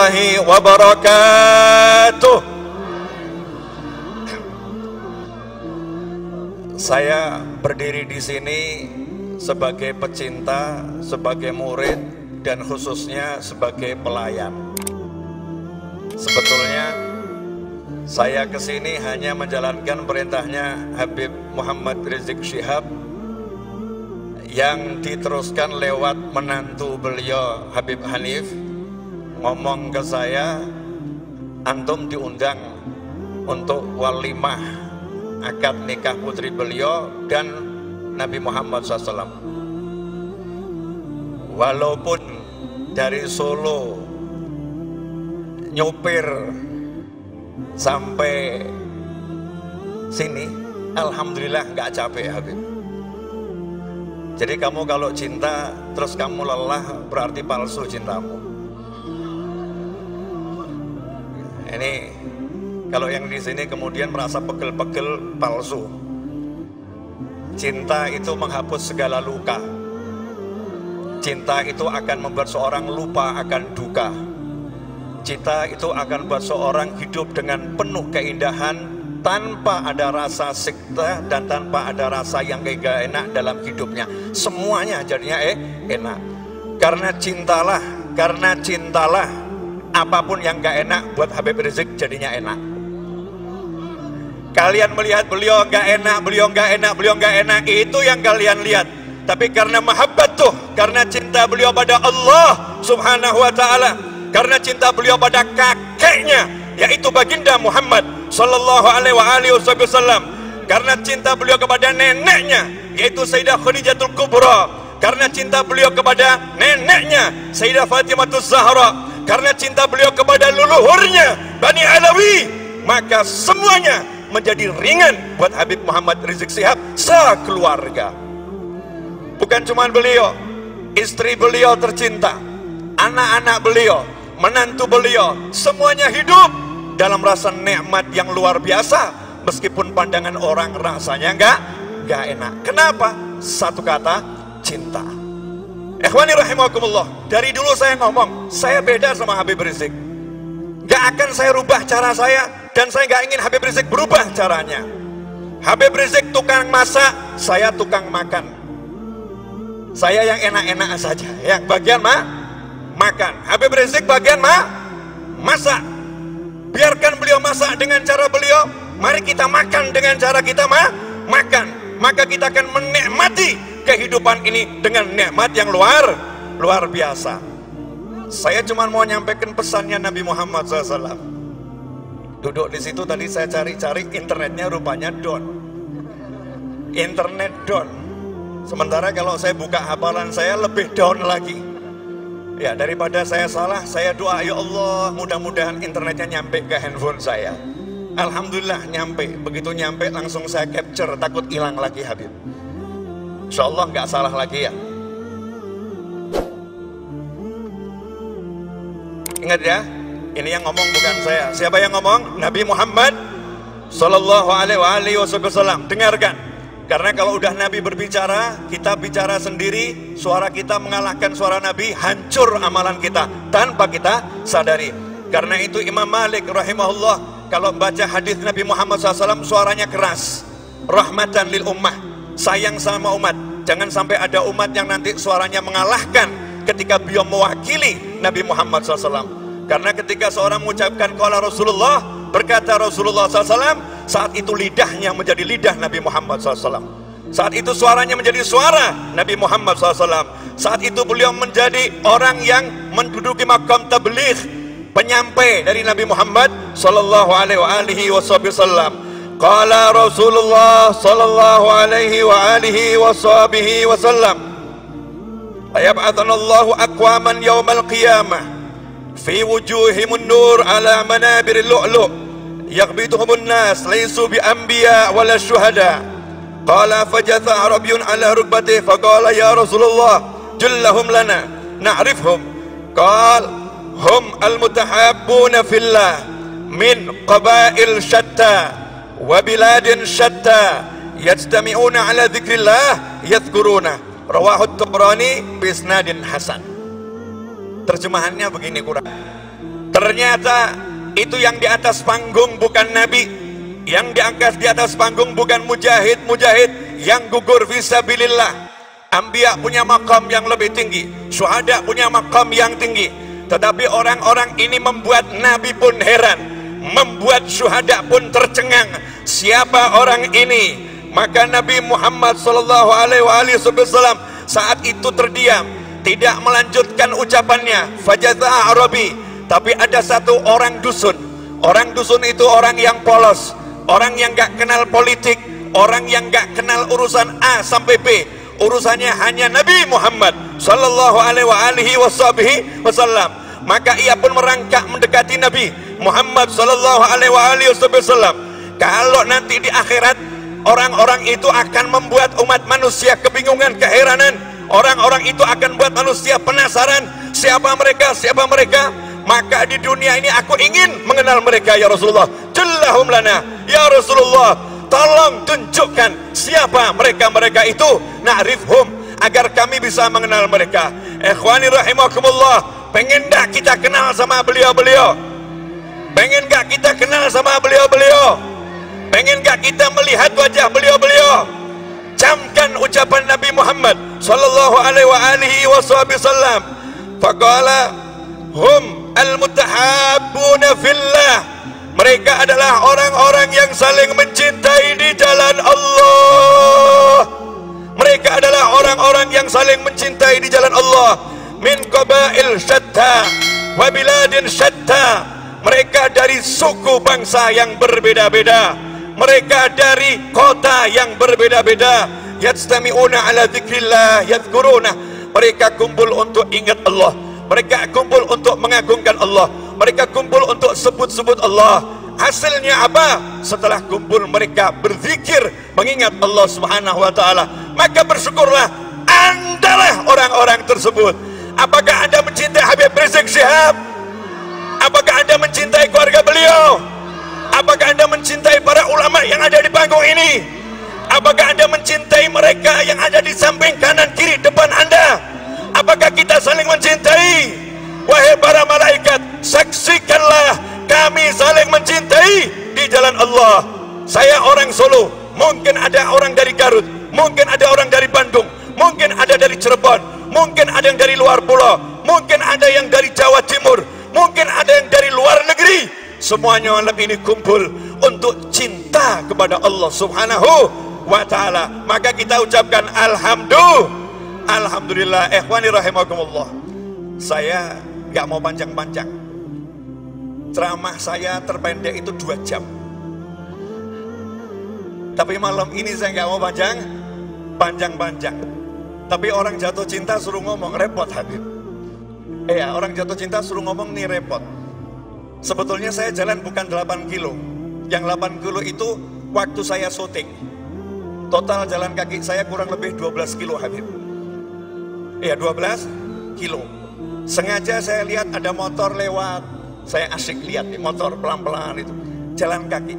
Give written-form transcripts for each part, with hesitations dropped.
warahmatullahi wabarakatuh. Saya berdiri di sini sebagai pecinta, sebagai murid, dan khususnya sebagai pelayan. Sebetulnya saya kesini hanya menjalankan perintahnya Habib Muhammad Rizik Syihab yang diteruskan lewat menantu beliau Habib Hanif. Ngomong ke saya, antum diundang untuk walimah akad nikah putri beliau dan Nabi Muhammad SAW. Walaupun dari Solo nyopir sampai sini, alhamdulillah nggak capek Habib. Jadi kamu kalau cinta terus kamu lelah, berarti palsu cintamu. Ini kalau yang di sini kemudian merasa pegel-pegel, palsu. Cinta itu menghapus segala luka. Cinta itu akan membuat seorang lupa akan duka. Cinta itu akan membuat seorang hidup dengan penuh keindahan, tanpa ada rasa sikta dan tanpa ada rasa yang gak enak dalam hidupnya. Semuanya jadinya enak. Karena cintalah apapun yang gak enak buat Habib Rizik jadinya enak. Kalian melihat beliau gak enak, beliau gak enak, itu yang kalian lihat. Tapi karena mahabbat tuh, karena cinta beliau pada Allah Subhanahu wa ta'ala, karena cinta beliau pada kakeknya, yaitu baginda Muhammad Sallallahu alaihi wasallam, karena cinta beliau kepada neneknya, yaitu Sayyidah Khadijatul Kubra, karena cinta beliau kepada neneknya Sayyidah Fatimatus Zahra, karena cinta beliau kepada leluhurnya Bani Alawi, maka semuanya menjadi ringan buat Habib Muhammad Rizik Syihab sekeluarga. Bukan cuma beliau, istri beliau tercinta, anak-anak beliau, menantu beliau, semuanya hidup dalam rasa nikmat yang luar biasa, meskipun pandangan orang rasanya enggak enak. Kenapa? Satu kata, cinta. Ikhwani rahimakumullah, dari dulu saya ngomong, saya beda sama Habib Rizik. Gak akan saya rubah cara saya, dan saya gak ingin Habib Rizik berubah caranya. Habib Rizik tukang masak, saya tukang makan. Saya yang enak-enak saja, yang bagian makan. Habib Rizik bagian masak. Biarkan beliau masak dengan cara beliau, mari kita makan dengan cara kita makan. Maka kita akan menikmati kehidupan ini dengan nikmat yang luar biasa. Saya cuma mau nyampaikan pesannya Nabi Muhammad SAW. Duduk di situ tadi saya cari-cari, internetnya rupanya down. Internet down. Sementara kalau saya buka hafalan saya lebih down lagi. Ya, daripada saya salah, saya doa, ya Allah, mudah-mudahan internetnya nyampe ke handphone saya. Alhamdulillah nyampe. Begitu nyampe langsung saya capture, takut hilang lagi Habib. Insya Allah nggak salah lagi ya. Ingat ya, ini yang ngomong bukan saya. Siapa yang ngomong? Nabi Muhammad Sallallahu alaihi wasallam. Dengarkan. Karena kalau udah Nabi berbicara, kita bicara sendiri, suara kita mengalahkan suara Nabi, hancur amalan kita tanpa kita sadari. Karena itu Imam Malik rahimahullah kalau baca hadis Nabi Muhammad SAW suaranya keras, rahmatan lil ummah, sayang sama umat. Jangan sampai ada umat yang nanti suaranya mengalahkan ketika beliau mewakili Nabi Muhammad SAW. Karena ketika seorang mengucapkan qala Rasulullah, berkata Rasulullah SAW, saat itu lidahnya menjadi lidah Nabi Muhammad SAW. Saat itu suaranya menjadi suara Nabi Muhammad SAW. Saat itu beliau menjadi orang yang menduduki makam tabligh, penyampai dari Nabi Muhammad Sallallahu alaihi wasallam. Qala Rasulullah Sallallahu alaihi wasallam, ayab'athanallahu aqwaman yawmal qiyamah fi wujuhimun nur ala manabiril lu'lu' yaghbituhumun nas laysu bi anbiya wala syuhada. Qala fajatha arabiyyun ala rukbatihi faqala ya Rasulullah jullahum lana na'rifhum. Qala hum almutahabbuna fillah min qabail syatta wa biladin syatta yajtami'una ala dzikrillah yadhkuruna. Rawahu at-Tabrani bi isnadin hasan. Terjemahannya begini kurang. Ternyata itu yang di atas panggung bukan nabi, yang diangkat di atas panggung bukan mujahid-mujahid yang gugur fisabilillah. Anbiya punya makam yang lebih tinggi, syuhada punya makam yang tinggi. Tetapi orang-orang ini membuat nabi pun heran, membuat syuhada pun tercengang. Siapa orang ini? Maka Nabi Muhammad SAW saat itu terdiam, tidak melanjutkan ucapannya. Fajazah Arabi. Tapi ada satu orang dusun. Orang dusun itu orang yang polos, orang yang gak kenal politik, orang yang gak kenal urusan A sampai B. Urusannya hanya Nabi Muhammad sallallahu alaihi wasallam. Maka ia pun merangkak mendekati Nabi Muhammad sallallahu alaihi wasallam. Kalau nanti di akhirat orang-orang itu akan membuat umat manusia kebingungan, keheranan. Orang-orang itu akan buat manusia penasaran, siapa mereka, siapa mereka. Maka di dunia ini aku ingin mengenal mereka ya Rasulullah. Jallahum lana ya Rasulullah, tolong tunjukkan siapa mereka-mereka itu, na'rifhum, agar kami bisa mengenal mereka. Ikhwani rahimakumullah, pengen gak kita kenal sama beliau-beliau? Pengen gak kita kenal sama beliau-beliau? Pengen gak kita melihat wajah beliau-beliau? Camkan ucapan Nabi Muhammad sallallahu alaihi wasallam. Faqala hum al-mutahabbuna fillah. Mereka adalah orang-orang yang saling mencintai di jalan Allah. Mereka adalah orang-orang yang saling mencintai di jalan Allah. Min qabail syatta wa biladin syatta. Mereka dari suku bangsa yang berbeda-beda. Mereka dari kota yang berbeda-beda. Yajtami'una ala dzikrillah yadhkuruna. Mereka kumpul untuk ingat Allah. Mereka kumpul untuk mengagungkan Allah. Mereka kumpul untuk sebut-sebut Allah. Hasilnya apa? Setelah kumpul mereka berzikir, mengingat Allah Subhanahu wa ta'ala. Maka bersyukurlah Andalah orang-orang tersebut. Apakah Anda mencintai Habib Rizik Syihab? Apakah Anda mencintai keluarga beliau? Apakah Anda mencintai para ulama yang ada di panggung ini? Apakah Anda mencintai mereka yang ada di samping, kanan, kiri, depan Anda? Apakah kita saling mencintai? Wahai para malaikat, saksikanlah kami saling mencintai di jalan Allah. Saya orang Solo, mungkin ada orang dari Garut, mungkin ada orang dari Bandung, mungkin ada dari Cirebon, mungkin ada yang dari luar pulau, mungkin ada yang dari Jawa Timur, mungkin ada yang dari luar negeri. Semuanya malam ini kumpul untuk cinta kepada Allah Subhanahu wa ta'ala. Maka kita ucapkan Alhamdulillah. Ikhwani rahimakumullah, saya gak mau panjang-panjang. Ceramah saya terpendek itu 2 jam. Tapi malam ini saya gak mau panjang-panjang. Tapi orang jatuh cinta suruh ngomong, repot Habib. Iya, orang jatuh cinta suruh ngomong nih repot. Sebetulnya saya jalan bukan 8 kilo. Yang 8 kilo itu waktu saya syuting. Total jalan kaki saya kurang lebih 12 kilo Habib. Iya, 12 kilo. Sengaja saya lihat ada motor lewat, saya asik lihat nih motor pelan-pelan itu, jalan kaki.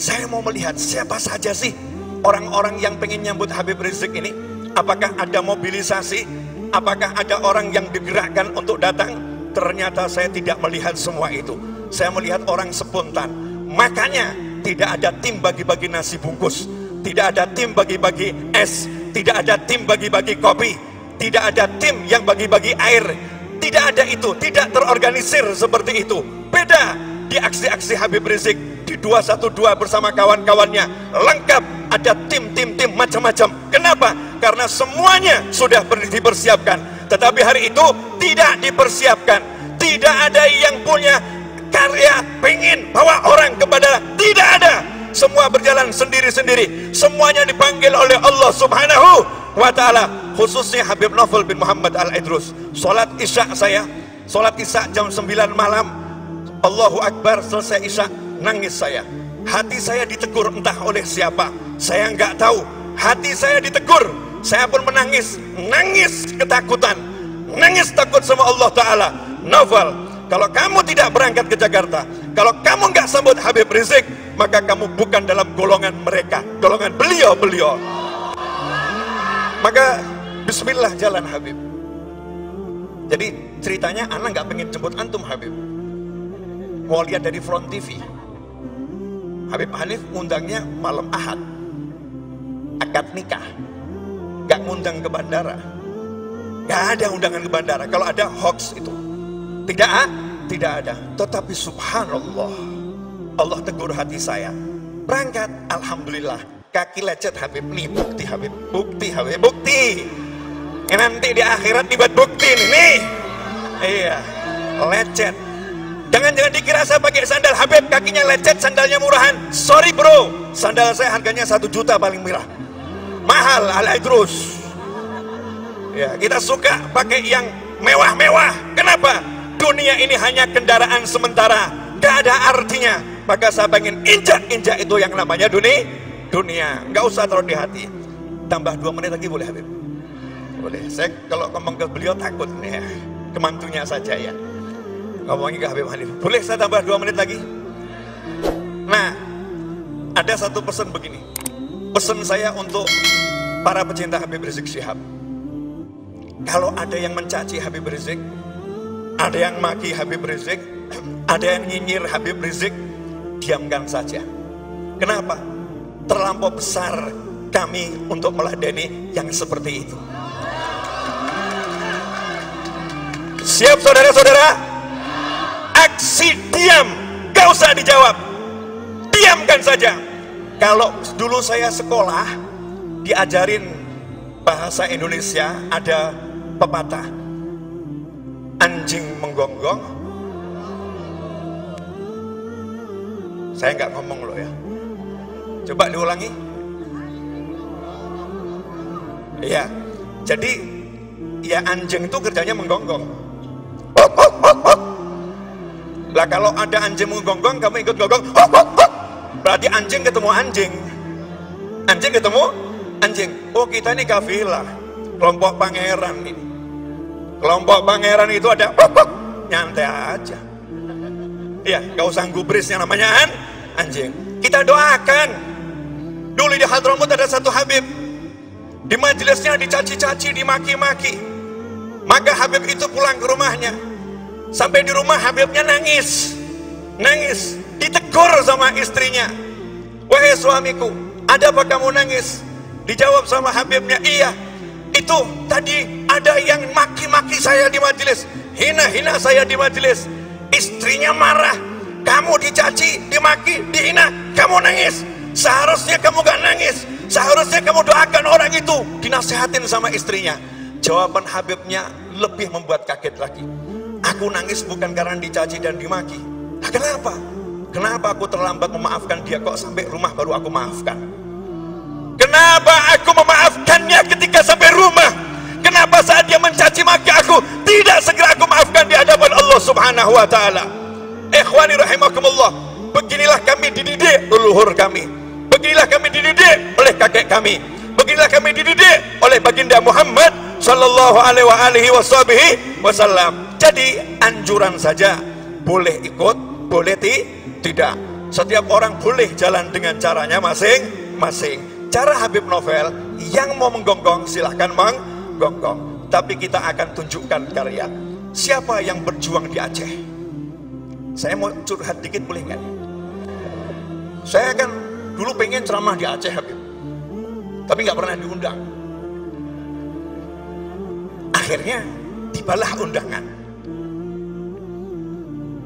Saya mau melihat siapa saja sih orang-orang yang pengen nyambut Habib Rizik ini. Apakah ada mobilisasi? Apakah ada orang yang digerakkan untuk datang? Ternyata saya tidak melihat semua itu. Saya melihat orang spontan. Makanya tidak ada tim bagi-bagi nasi bungkus, tidak ada tim bagi-bagi es, tidak ada tim bagi-bagi kopi, tidak ada tim yang bagi-bagi air. Tidak ada itu, tidak terorganisir seperti itu. Beda di aksi-aksi Habib Rizik di 212 bersama kawan-kawannya, lengkap, ada tim macam-macam. Kenapa? Karena semuanya sudah dipersiapkan. Tetapi hari itu tidak dipersiapkan. Tidak ada yang punya karya pengen bawa orang kepada, tidak ada. Semua berjalan sendiri-sendiri. Semuanya dipanggil oleh Allah Subhanahu wa ta'ala. Khususnya Habib Novel bin Muhammad Al-Idrus. Sholat isya saya, sholat isya jam 9 malam, Allahu Akbar, selesai isya, nangis saya. Hati saya ditegur entah oleh siapa, saya nggak tahu. Hati saya ditegur, saya pun menangis, nangis ketakutan, nangis takut sama Allah Ta'ala. Novel, kalau kamu tidak berangkat ke Jakarta, kalau kamu nggak sambut Habib Rizik, maka kamu bukan dalam golongan mereka, golongan beliau-beliau. Maka bismillah jalan Habib. Jadi ceritanya anak nggak pengen jemput antum Habib. mau lihat dari Front TV. Habib Hanif ngundangnya malam Ahad, akad nikah, gak ngundang ke bandara, gak ada undangan ke bandara. Kalau ada hoax itu, tidak ada. Tetapi subhanallah, Allah tegur hati saya. Berangkat, alhamdulillah, kaki lecet Habib nih, bukti Habib, bukti. Nanti di akhirat dibuat bukti nih. Iya, lecet. Jangan dikira saya pakai sandal Habib, kakinya lecet, sandalnya murahan. Sorry bro, sandal saya harganya 1 juta paling murah. Mahal, Al-Idrus. Ya, kita suka pakai yang mewah-mewah. Kenapa? Dunia ini hanya kendaraan sementara, gak ada artinya. Maka saya pengen injak itu yang namanya dunia. Nggak usah taruh di hati. Tambah 2 menit lagi boleh Habib? Boleh. Saya kalau ngomong ke beliau takut nih ya. Kemantunya saja ya. Ngomongin ke Habib Hanif. Boleh saya tambah 2 menit lagi? Nah, ada satu pesan begini. Pesan saya untuk para pecinta Habib Rizik Syihab. Kalau ada yang mencaci Habib Rizik, ada yang maki Habib Rizik, ada yang nyinyir Habib Rizik, diamkan saja. Kenapa? Terlampau besar kami untuk meladeni yang seperti itu. Siap saudara-saudara? Aksi diam, gak usah dijawab, diamkan saja. Kalau dulu saya sekolah diajarin bahasa Indonesia, ada pepatah, anjing menggonggong. Saya nggak ngomong loh ya, coba diulangi. Iya, jadi ya anjing itu kerjanya menggonggong. Lah kalau ada anjing menggonggong, kamu ikut gonggong, berarti anjing ketemu anjing, anjing ketemu anjing. Oh kita ini kafilah, kelompok pangeran ini. Kelompok pangeran itu ada nyantai aja. Ya, gak usah gubris yang namanya anjing. Kita doakan. Dulu di Hadramut ada satu Habib, di majelisnya dicaci-caci, dimaki-maki. Maka Habib itu pulang ke rumahnya. Sampai di rumah Habibnya nangis, ditegur sama istrinya. Wahai suamiku, ada apa kamu nangis? Dijawab sama Habibnya, iya, itu tadi ada yang maki-maki saya di majelis, hina-hina saya di majelis. Istrinya marah, kamu dicaci, dimaki, dihina, kamu nangis. Seharusnya kamu gak nangis, seharusnya kamu doakan orang itu. Dinasehatin sama istrinya. Jawaban Habibnya lebih membuat kaget lagi. Aku nangis bukan karena dicaci dan dimaki. Nah, kenapa? Kenapa aku terlambat memaafkan dia, kok sampai rumah baru aku maafkan? Kenapa aku memaafkannya ketika sampai rumah? Kenapa saat dia mencaci maki aku tidak segera aku maafkan di hadapan Allah Subhanahu wa taala? Ikhwani rahimakumullah, beginilah kami dididik leluhur kami. Beginilah kami dididik oleh kakek kami. Beginilah kami dididik oleh baginda Muhammad sallallahu alaihi wasallam. Jadi anjuran saja, boleh ikut, boleh tidak. Setiap orang boleh jalan dengan caranya masing-masing. Cara Habib Novel, yang mau menggonggong silahkan menggonggong. Tapi kita akan tunjukkan karya. Siapa yang berjuang di Aceh? Saya mau curhat dikit boleh nggak? Saya kan dulu pengen ceramah di Aceh Habib, tapi nggak pernah diundang. Akhirnya tibalah undangan.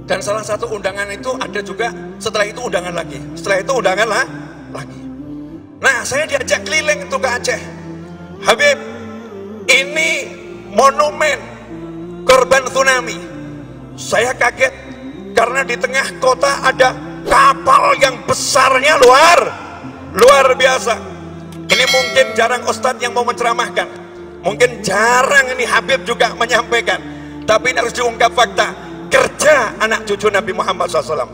Dan salah satu undangan itu ada juga, setelah itu undangan lagi, setelah itu undangan lagi. Nah, saya diajak keliling itu ke Aceh. Habib, ini monumen korban tsunami. Saya kaget karena di tengah kota ada kapal yang besarnya luar biasa. Ini mungkin jarang ustadz yang mau menceramahkan, mungkin jarang ini Habib juga menyampaikan, tapi ini harus diungkap fakta. Kerja anak cucu Nabi Muhammad SAW.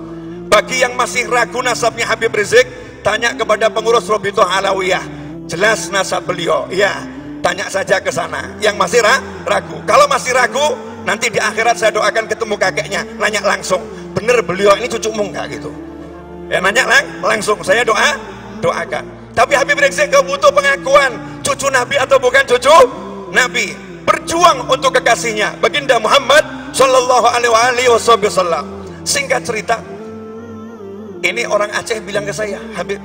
Bagi yang masih ragu nasabnya Habib Rizik, tanya kepada pengurus Robitoh Alawiyah, jelas nasab beliau. Ya, tanya saja ke sana. Yang masih ragu, kalau masih ragu, nanti di akhirat saya doakan ketemu kakeknya, nanya langsung, bener beliau ini cucumu nggak gitu? Ya nanya langsung, saya doakan. Tapi Habib Rizik butuh pengakuan, cucu Nabi atau bukan cucu Nabi. Berjuang untuk kekasihnya baginda Muhammad sallallahu alaihi wasallam. Singkat cerita, ini orang Aceh bilang ke saya, Habib,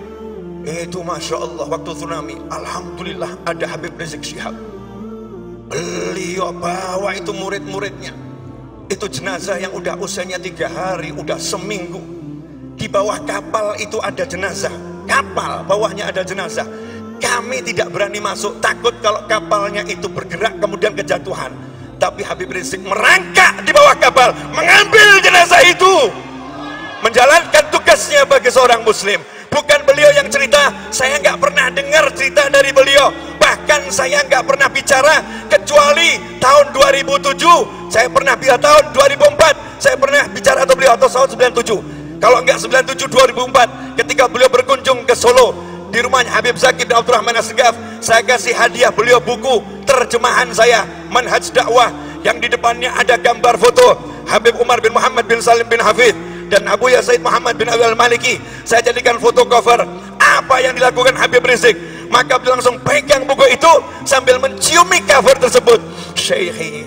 itu Masya Allah waktu tsunami, Alhamdulillah ada Habib Rizik Syihab. Beliau bawa itu murid-muridnya. Itu jenazah yang udah usianya 3 hari, udah seminggu. Di bawah kapal itu ada jenazah. Kapal bawahnya ada jenazah. Kami tidak berani masuk, takut kalau kapalnya itu bergerak kemudian kejatuhan. Tapi Habib Rizik merangkak di bawah kapal, mengambil jenazah itu, menjalankan tugasnya bagi seorang muslim. Bukan beliau yang cerita, saya nggak pernah dengar cerita dari beliau. Bahkan saya nggak pernah bicara, kecuali tahun 2007 saya pernah bicara, tahun 2004 saya pernah bicara atau beliau, atau tahun 97. Kalau nggak 97, 2004 ketika beliau berkunjung ke Solo di rumahnya Habib Zakir bin Abdurrahman Assegaf, saya kasih hadiah beliau buku terjemahan saya, Manhaj Dakwah, yang di depannya ada gambar foto Habib Umar bin Muhammad bin Salim bin Hafidh dan Abu Yazid Muhammad bin Abi al-Maliki. Saya jadikan foto cover apa yang dilakukan Habib Rizik. Maka beliau langsung pegang buku itu sambil menciumi cover tersebut. Syekhi,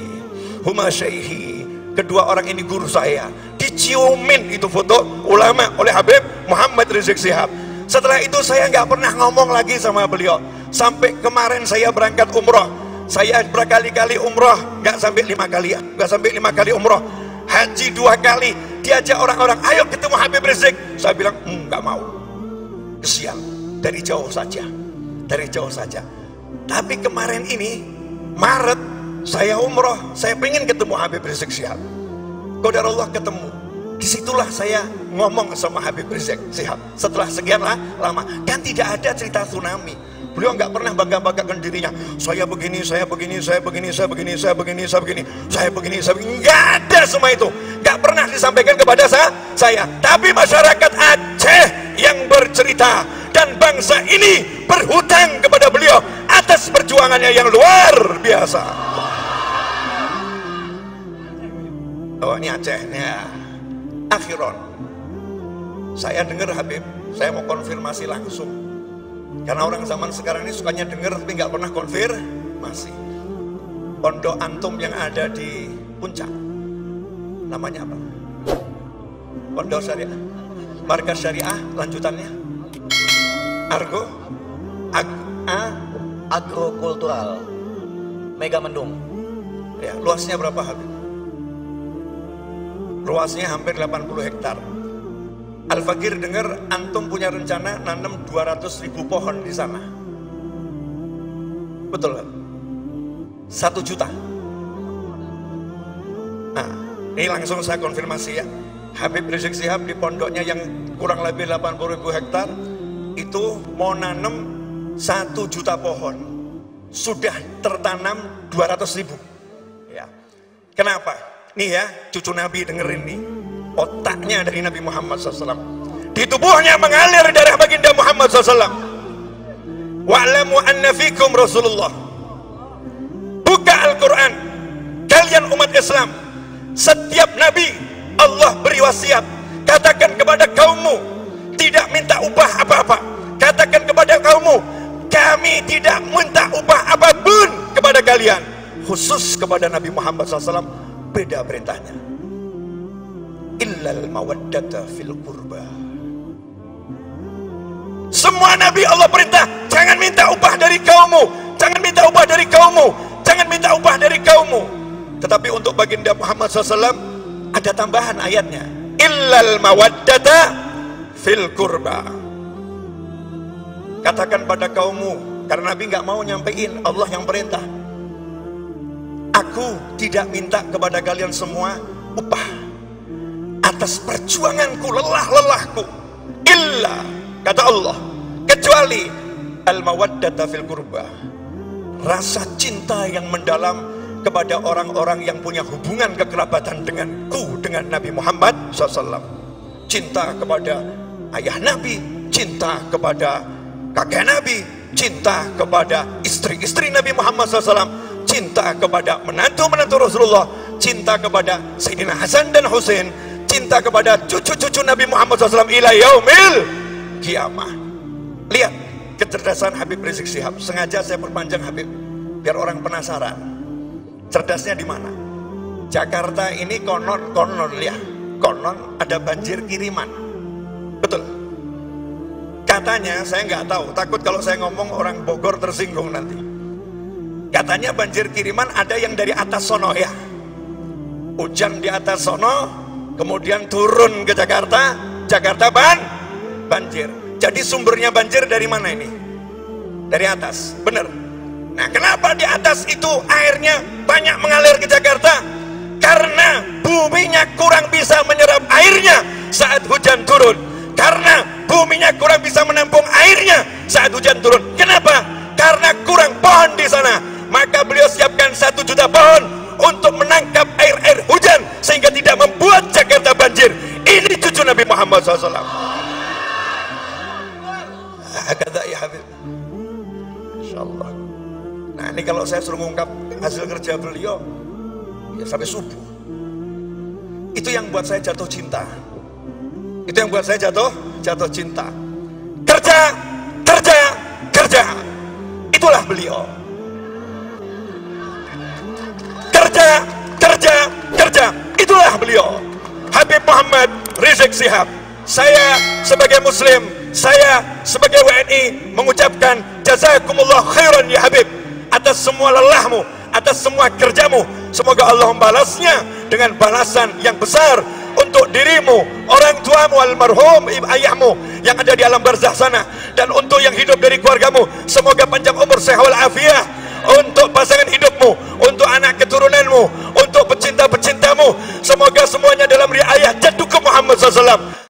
huma syekhi, kedua orang ini guru saya. Diciumin itu foto ulama oleh Habib Muhammad Rizik Syihab. Setelah itu saya nggak pernah ngomong lagi sama beliau. Sampai kemarin saya berangkat umroh, saya berkali-kali umroh, nggak sampai 5 kali ya, nggak sampai 5 kali umroh. Haji 2 kali, diajak orang-orang, ayo ketemu Habib Rizik. Saya bilang, nggak mau, kesian, dari jauh saja, dari jauh saja. Tapi kemarin ini, Maret, saya umroh, saya pengen ketemu Habib Rizik Syihab. Qadarullah ketemu. Disitulah saya ngomong sama Habib Rizik Syihab. Setelah sekian lama, dan tidak ada cerita tsunami. Beliau nggak pernah bangga-banggakan dirinya. Saya begini, saya begini, saya begini, saya begini, saya begini, saya begini, saya begini, saya begini. Nggak ada semua itu. Nggak pernah disampaikan kepada saya. Tapi masyarakat Aceh yang bercerita dan bangsa ini berhutang kepada beliau atas perjuangannya yang luar biasa. Oh, ini Aceh nih ya. Akhiron, saya dengar Habib, saya mau konfirmasi langsung. Karena orang zaman sekarang ini sukanya dengar tapi nggak pernah konfirmasi. Pondok antum yang ada di Puncak, namanya apa? Pondok Syariah, Markas Syariah, lanjutannya Argo, Agrokultural Megamendung. Ya, luasnya berapa Habib? Luasnya hampir 80 hektar. Al-Fakir dengar antum punya rencana nanam 200.000 pohon di sana. Betul kan? 1 juta. Nah, ini langsung saya konfirmasi ya. Habib Rizik Syihab di pondoknya yang kurang lebih 80.000 hektar itu mau nanam 1 juta pohon. Sudah tertanam 200.000. Ya. Kenapa? Nih ya, cucu Nabi dengerin nih. Otaknya dari Nabi Muhammad SAW. Di tubuhnya mengalir darah baginda Muhammad SAW. Wa'lamu anna fikum Rasulullah. Buka Al-Quran. Kalian umat Islam, setiap Nabi Allah beri wasiat. Katakan kepada kaummu, tidak minta upah apa-apa. Katakan kepada kaummu, kami tidak minta upah apapun kepada kalian. Khusus kepada Nabi Muhammad SAW beda perintahnya. Illal mawaddata fil qurba. Semua Nabi Allah perintah, jangan minta upah dari kaummu, jangan minta upah dari kaummu, jangan minta upah dari kaummu. Tetapi untuk baginda Muhammad SAW ada tambahan ayatnya, illal mawaddata fil qurba. Katakan pada kaummu, karena Nabi nggak mau nyampein, Allah yang perintah. Aku tidak minta kepada kalian semua upah atas perjuanganku, lelah-lelahku, illa, kata Allah, kecuali al-mawaddata fil qurba, rasa cinta yang mendalam kepada orang-orang yang punya hubungan kekerabatan denganku, dengan Nabi Muhammad SAW. Cinta kepada ayah Nabi, cinta kepada kakek Nabi, cinta kepada istri-istri Nabi Muhammad SAW, cinta kepada menantu-menantu Rasulullah, cinta kepada Sayyidina Hasan dan Husain, cinta kepada cucu-cucu Nabi Muhammad SAW ila yaumil kiamah. Lihat kecerdasan Habib Rizik Syihab. Sengaja saya perpanjang Habib biar orang penasaran. Cerdasnya di mana? Jakarta ini konon ya, konon ada banjir kiriman. Betul. Katanya, saya nggak tahu, takut kalau saya ngomong orang Bogor tersinggung nanti. Katanya banjir kiriman ada yang dari atas sono ya. Hujan di atas sono, kemudian turun ke Jakarta, Jakarta banjir. Jadi sumbernya banjir dari mana ini? Dari atas, bener. Nah, kenapa di atas itu airnya banyak mengalir ke Jakarta? Karena buminya kurang bisa menyerap airnya saat hujan turun. Karena buminya kurang bisa menampung airnya saat hujan turun. Kenapa? Karena kurang pohon di sana. Maka beliau siapkan 1 juta pohon untuk menangkap air hujan sehingga tidak membuat Jakarta banjir. Ini cucu Nabi Muhammad SAW. Kata ya Habib. Insyaallah. Nah, ini kalau saya suruh mengungkap hasil kerja beliau ya sampai subuh. Itu yang buat saya jatuh cinta. Itu yang buat saya jatuh cinta. Kerja. Itulah beliau. Kerja. Itulah beliau. Habib Muhammad Rizik Shihab. Saya sebagai muslim, saya sebagai WNI mengucapkan jazakumullah khairan ya Habib atas semua lelahmu, atas semua kerjamu. Semoga Allah membalasnya dengan balasan yang besar untuk dirimu, orang tuamu almarhum ayahmu yang ada di alam barzah sana, dan untuk yang hidup dari keluargamu. Semoga panjang umur, sehat walafiat untuk pasangan hidupmu, untuk anak keturunanmu, untuk pecinta-pecintamu. Semoga semuanya dalam riayah jaddukum Muhammad SAW.